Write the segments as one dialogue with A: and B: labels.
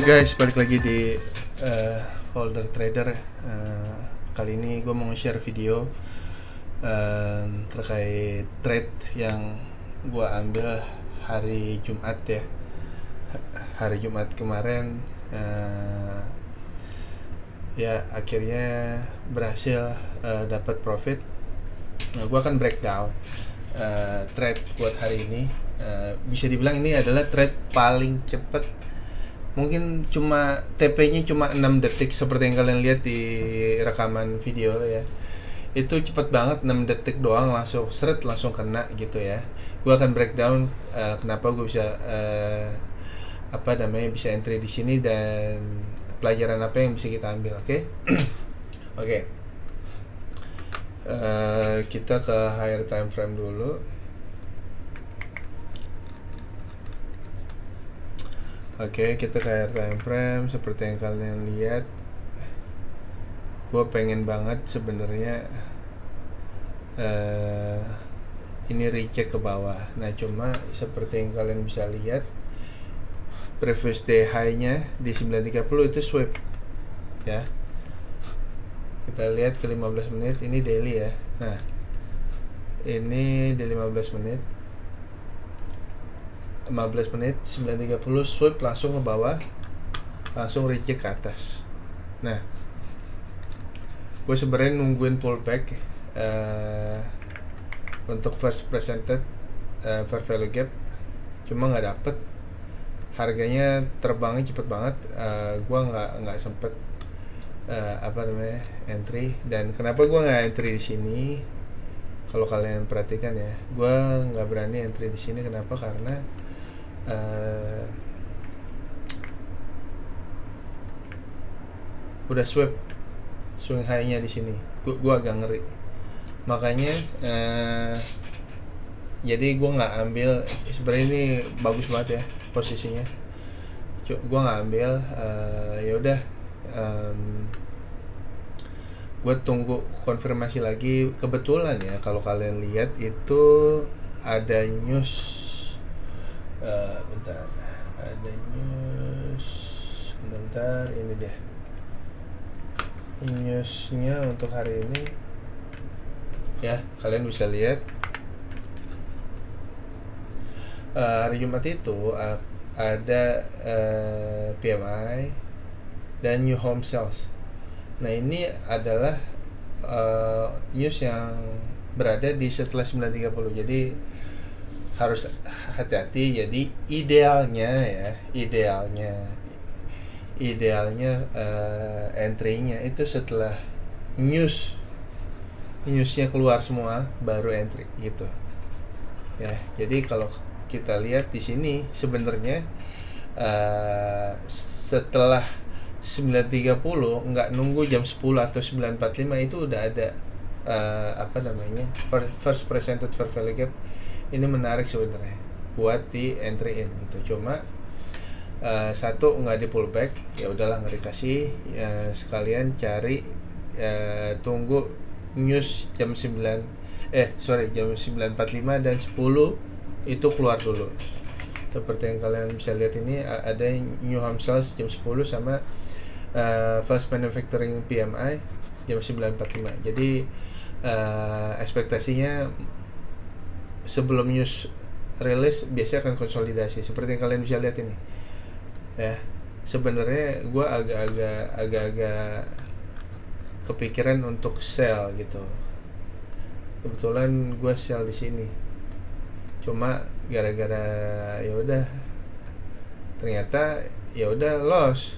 A: Guys, balik lagi di Folder Trader. Kali ini gue mau share video terkait trade yang gue ambil hari Jumat ya. Hari Jumat kemarin ya akhirnya berhasil dapat profit. Gue akan breakdown trade buat hari ini. Bisa dibilang ini adalah trade paling cepat. Mungkin cuma TP-nya cuma 6 detik seperti yang kalian lihat di rekaman video ya. Itu cepat banget, 6 detik doang langsung seret, langsung kena gitu ya. Gue akan breakdown kenapa gue bisa bisa entry di sini dan pelajaran apa yang bisa kita ambil, oke? Oke. Kita ke higher time frame dulu. Oke, kita ke higher time frame. Seperti yang kalian lihat, gue pengen banget sebenarnya ini recheck ke bawah. Nah, cuma seperti yang kalian bisa lihat, previous day high-nya di 9.30 itu sweep ya. Kita lihat ke 15 menit, ini daily ya. Nah, ini di 15 menit 9.30 sweep langsung ke bawah, langsung reject ke atas. Nah, gue sebenarnya nungguin pullback untuk first presented fair value gap, cuma nggak dapet. Harganya terbangnya cepet banget. Gue nggak sempet entry. Dan kenapa gue nggak entry di sini? Kalau kalian perhatikan ya, gue nggak berani entry di sini. Kenapa? Karena udah swing high-nya di sini. Gue agak ngeri. Makanya jadi gue nggak ambil. Sebenarnya ini bagus banget ya posisinya. Gue nggak ambil. Ya udah. Gue tunggu konfirmasi lagi. Kebetulan ya, kalau kalian lihat itu ada news. Ada news. Bentar, ini dia newsnya untuk hari ini ya. Kalian bisa lihat hari Jumat itu ada PMI dan new home sales. Nah, ini adalah news yang berada di setelah 9.30, jadi harus hati-hati. Jadi idealnya entry-nya itu setelah newsnya keluar semua baru entry gitu ya. Jadi kalau kita lihat di sini sebenarnya setelah 9.30 nggak nunggu jam 10 atau 9.45 itu udah ada first presented fair value gap. Ini menarik sebenarnya buat di entry in gitu. Cuma satu nggak di pullback, ya udahlah nggak dikasih. Sekalian cari tunggu news jam 9.45 dan 10 itu keluar dulu. Seperti yang kalian bisa lihat ini ada new home sales jam 10 sama fast manufacturing PMI jam 9.45. Jadi ekspektasinya sebelum news rilis biasanya akan konsolidasi seperti yang kalian bisa lihat ini ya. Sebenarnya gue agak kepikiran untuk sell gitu. Kebetulan gue sell di sini, cuma gara-gara ya udah ternyata ya udah loss.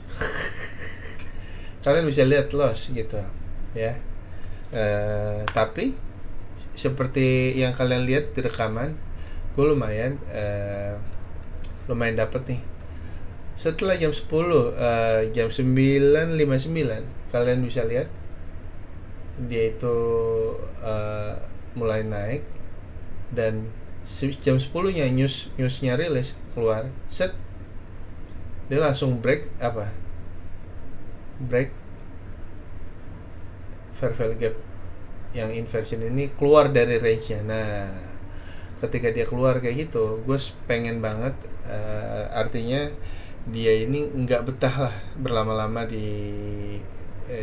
A: Kalian bisa lihat loss gitu ya. Tapi seperti yang kalian lihat di rekaman, gue lumayan dapet nih. Setelah jam 10, jam 9.59, kalian bisa lihat dia itu mulai naik. Dan jam 10-nya newsnya rilis keluar, set dia langsung break fair value gap yang inversion ini, keluar dari range-nya. Nah, ketika dia keluar kayak gitu, gue pengen banget, artinya dia ini nggak betah lah berlama-lama di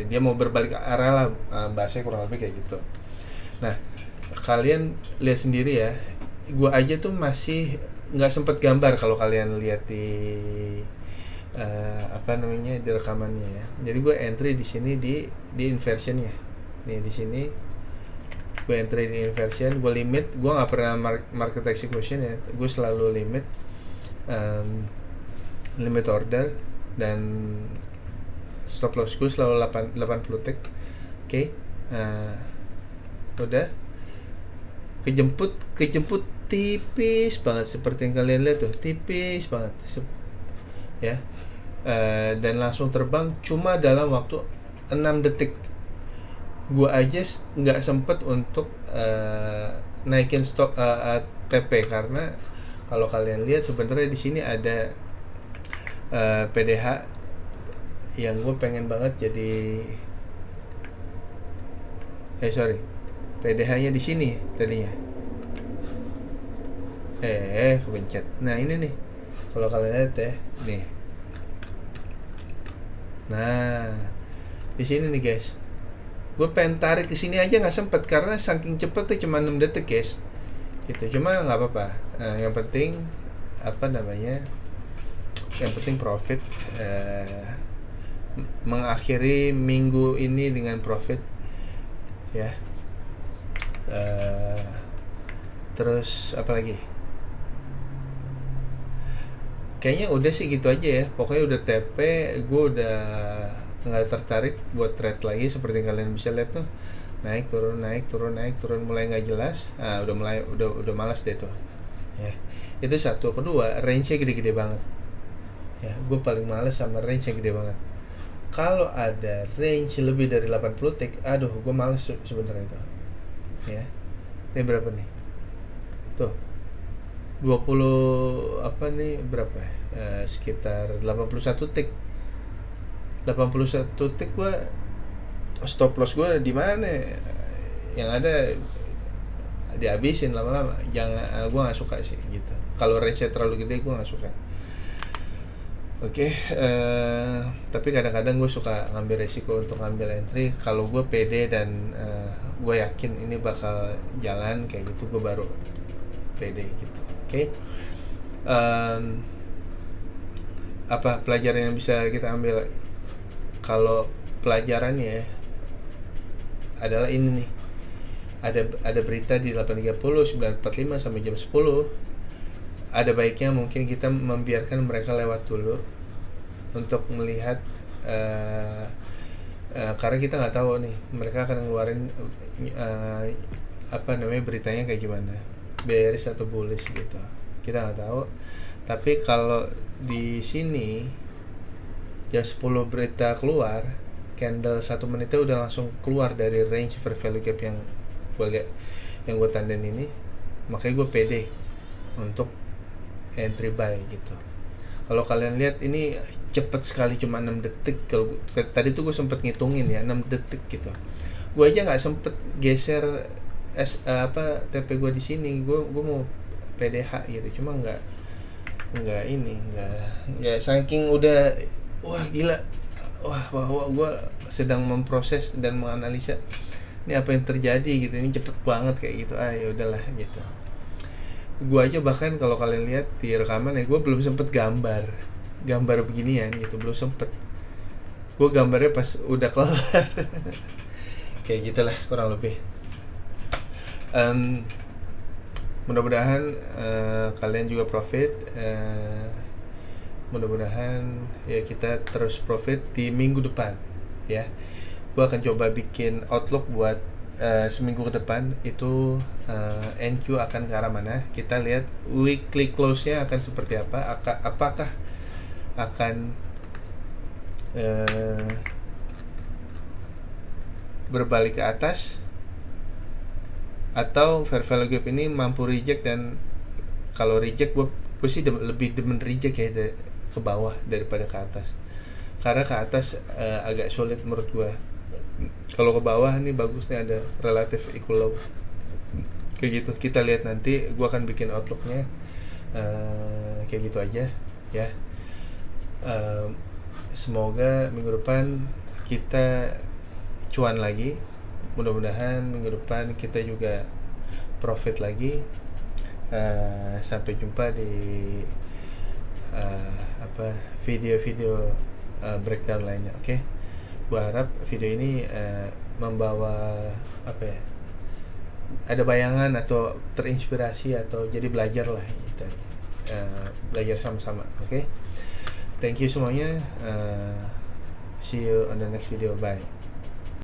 A: dia mau berbalik arah lah, bahasanya kurang lebih kayak gitu. Nah, kalian lihat sendiri ya, gua aja tuh masih nggak sempet gambar kalau kalian lihat di apa namanya di rekamannya ya. Jadi gue entry di sini di inversionnya. Nih di sini gue entry di inversion, gue limit, gue nggak pernah market execution ya, gue selalu limit, limit order, dan stop loss gue selalu 80 tick. Oke. Udah kejemput tipis banget seperti yang kalian lihat tuh, tipis banget ya. Dan langsung terbang cuma dalam waktu 6 detik. Gue aja nggak sempet untuk naikin stop TP, karena kalau kalian lihat sebenarnya di sini ada PDH yang gue pengen banget jadi PDH-nya di sini tadinya. Kepencet. Nah ini nih, kalau kalian lihat ya, nih. Nah, di sini nih guys. Gue pengen tarik ke sini aja nggak sempet karena saking cepetnya cuma 6 detik guys. Gitu. Cuma nggak apa-apa. Yang penting apa namanya? Yang penting profit. Mengakhiri minggu ini dengan profit ya. Terus apa lagi? Kayaknya udah sih gitu aja ya. Pokoknya udah TP, gue udah nggak tertarik buat trade lagi. Seperti kalian bisa lihat tuh, naik turun, mulai nggak jelas. Udah malas deh tuh ya. Itu satu. Kedua, range-nya gede-gede banget ya. Gue paling males sama range yang gede banget. Kalau ada range lebih dari 80 tick, aduh gue males sebenarnya itu ya. Ini berapa nih tuh, 20 apa nih, berapa sekitar 81 tick. 81 tick gue stop loss gue di mana, yang ada dihabisin lama-lama. Jangan, gue nggak suka sih gitu. Kalau range terlalu gede gue nggak suka. Oke, tapi kadang-kadang gue suka ngambil resiko untuk ngambil entry kalau gue pede dan gue yakin ini bakal jalan kayak gitu, gue baru pede gitu. Oke. Apa pelajaran yang bisa kita ambil? Kalau pelajarannya adalah ini nih, ada berita di 8.30, 9.45 sampai jam 10. Ada baiknya mungkin kita membiarkan mereka lewat dulu untuk melihat, karena kita nggak tahu nih mereka akan ngeluarin apa namanya beritanya kayak gimana, bearish atau bullish gitu, kita nggak tahu. Tapi kalau di sini jam 10 berita keluar, candle 1 menitnya udah langsung keluar dari range fair value gap yang gue tandain ini, makanya gue pede untuk entry buy gitu. Kalau kalian lihat ini cepet sekali, cuma 6 detik. Kalau tadi tuh gue sempet ngitungin ya, 6 detik gitu. Gue aja nggak sempet geser TP gue di sini. Gue mau PDH gitu, cuma nggak saking udah wah gila, wah gue sedang memproses dan menganalisa ini apa yang terjadi gitu, ini cepet banget kayak gitu. Ya udahlah gitu. Gue aja bahkan kalau kalian lihat di rekaman ya, gue belum sempet gambar beginian gitu, belum sempet. Gue gambarnya pas udah kelar. Kayak gitulah kurang lebih. Mudah-mudahan kalian juga profit. Mudah-mudahan ya kita terus profit di minggu depan ya. Gue akan coba bikin outlook buat seminggu ke depan itu, NQ akan ke arah mana. Kita lihat weekly close-nya akan seperti apa. Apakah akan berbalik ke atas, atau fair value gap ini mampu reject. Dan kalau reject gue sih lebih demen reject ya ke bawah daripada ke atas, karena ke atas agak sulit menurut gue. Kalau ke bawah nih bagus nih, ada relative equal low kayak gitu. Kita lihat nanti, gue akan bikin outlooknya kayak gitu aja ya. Eh, semoga minggu depan kita cuan lagi. Mudah-mudahan minggu depan kita juga profit lagi. Sampai jumpa di video-video breakdown lainnya. Oke. Gua harap video ini membawa ada bayangan atau terinspirasi atau jadi belajar lah kita. Belajar sama-sama. Oke. Thank you semuanya. See you on the next video. Bye.